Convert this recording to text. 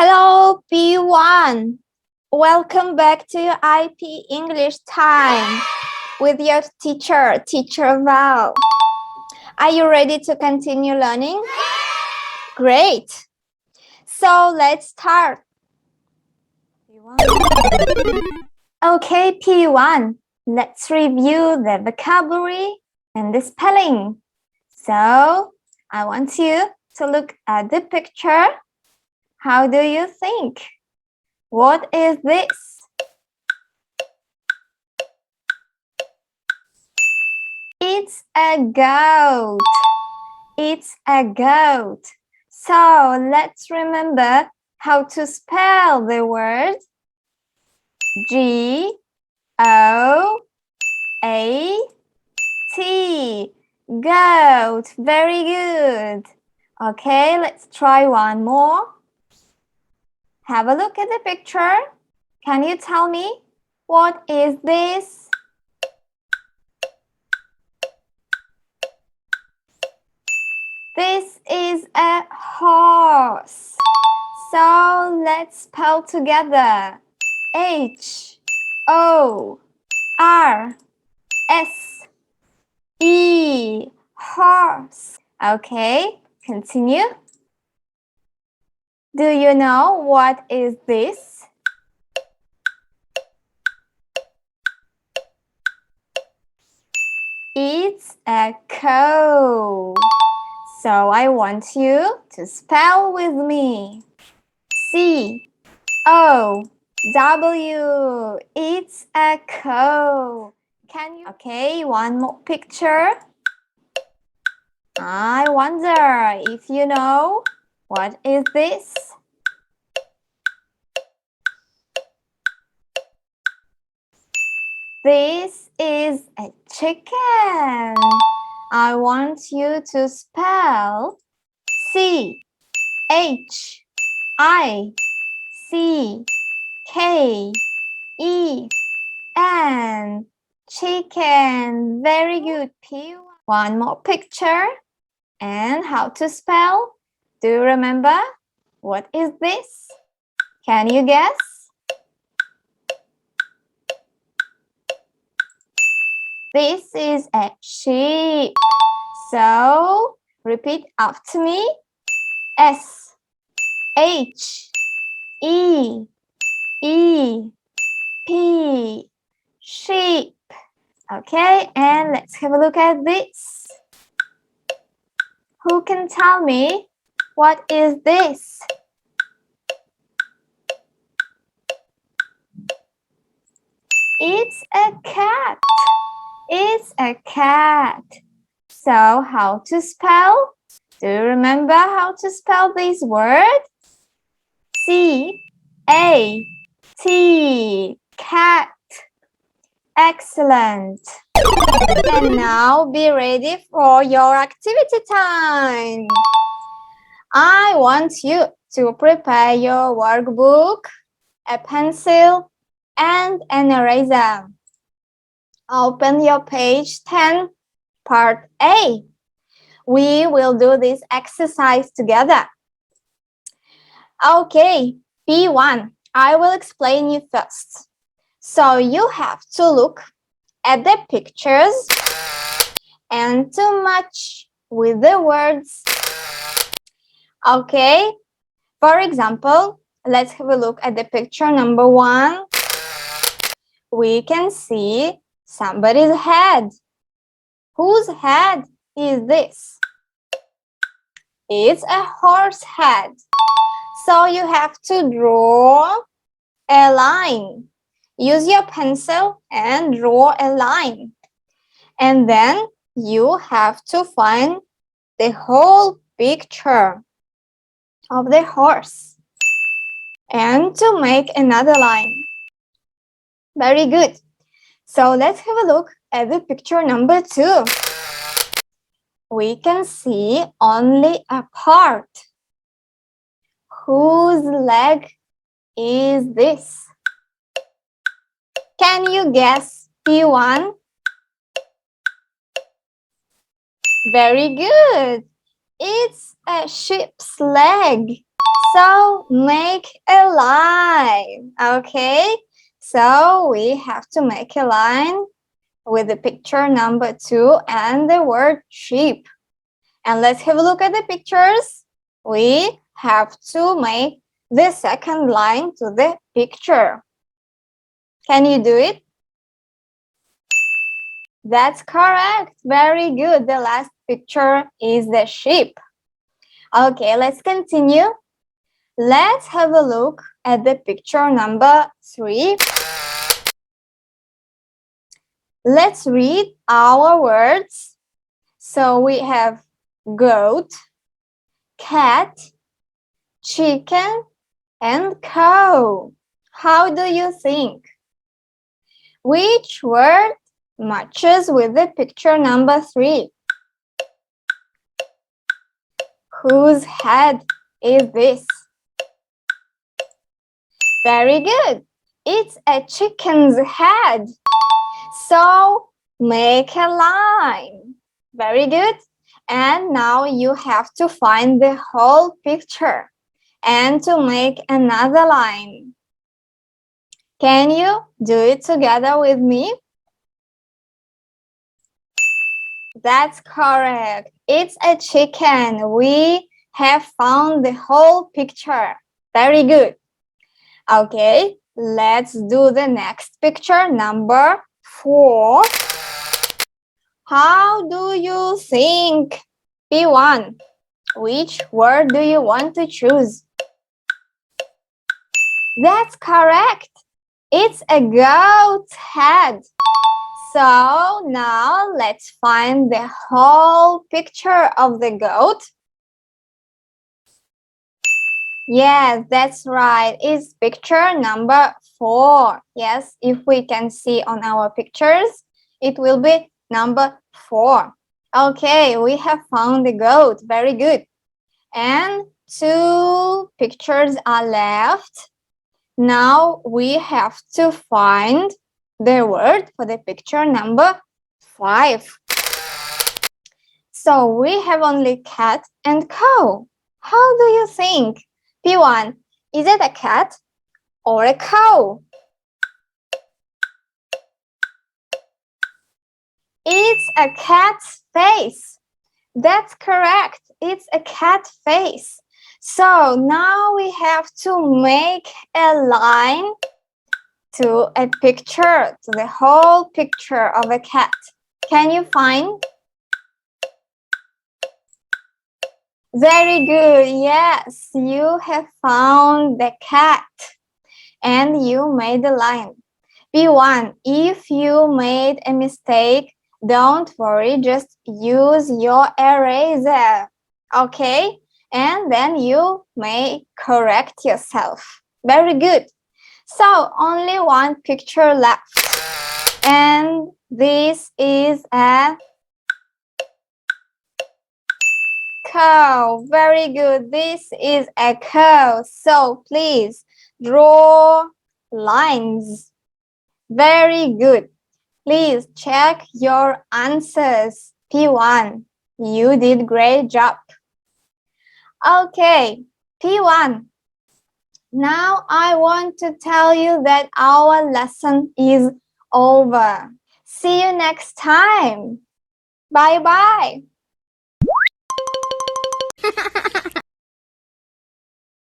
Hello, P.1. Welcome back to your IP English time with your teacher, Teacher Val. Are you ready to continue learning? Great. So let's start. Okay, P.1. Let's review the vocabulary and the spelling. So I want you to look at the picture. How do you think? What is this? It's a goat. It's a goat. So let's remember how to spell the word G-O-A-T. Goat. Very good. Okay, let's try one more. Have a look at the picture. Can you tell me what is this? This is a horse. So let's spell together. H-O-R-S-E. Horse. Okay, continue. Do you know what is this? It's a cow. So I want you to spell with me. C-O-W. It's a cow. Can you? Okay, one more picture. I wonder if you know what is this? This is a chicken. I want you to spell C-H-I-C-K-E-N. Chicken. Very good. One more picture. And how to spell? Do you remember? What is this? Can you guess? This is a sheep. So, repeat after me. S-H-E-E-P. Sheep. Okay, and let's have a look at this. Who can tell me what is this? It's a cat. It's a cat. So how to spell? Do you remember how to spell this word? C-A-T. Cat. Excellent. And now be ready for your activity time. I want you to prepare your workbook, a pencil, and an eraser. Open your page 10, part A. We will do this exercise together. Okay, P1, I will explain you first. So you have to look at the pictures and to match with the words. Okay, for example, let's have a look at the picture number 1. We can see somebody's head. Whose head is this? It's a horse head. So you have to draw a line. Use your pencil and draw a line. And then you have to find the whole picture of the horse and to make another line. Very good. So let's have a look at the picture number 2. We can see only a part. Whose leg is this? Can you guess, P1? Very good. It's a sheep's leg. So make a line. Okay, so we have to make a line with the picture number 2 and the word sheep. And let's have a look at the pictures. We have to make the second line to the picture. Can you do it? That's correct. Very good. The last picture is the sheep. Okay, let's continue. Let's have a look at the picture number 3. Let's read our words. So we have goat, cat, chicken, and cow. How do you think? Which word matches with the picture number 3? Whose head is this? Very good. It's a chicken's head. So make a line. Very good. And now you have to find the whole picture and to make another line. Can you do it together with me? That's correct. It's a chicken. We have found the whole picture. Very good. Okay, let's do the next picture, number 4. How do you think? P1. Which word do you want to choose? That's correct. It's a goat's head. So now let's find the whole picture of the goat. Yes, that's right. It's picture number 4. Yes, if we can see on our pictures, it will be number 4. Okay, we have found the goat. Very good. And 2 pictures are left. Now we have to find the word for the picture number 5. So we have only cat and cow. How do you think? P1, is it a cat or a cow? It's a cat's face. That's correct. It's a cat face. So now we have to make a line to a picture, to the whole picture of a cat. Can you find? Very good. Yes, you have found the cat and you made the line. P1, if you made a mistake, don't worry, just use your eraser. Okay? And then you may correct yourself. Very good. So only one picture left. And this is a cow. Very good. This is a cow. So please draw lines. Very good. Please check your answers. P1, you did great job. Okay, P1. Now I want to tell you that our lesson is over. See you next time. Bye-bye.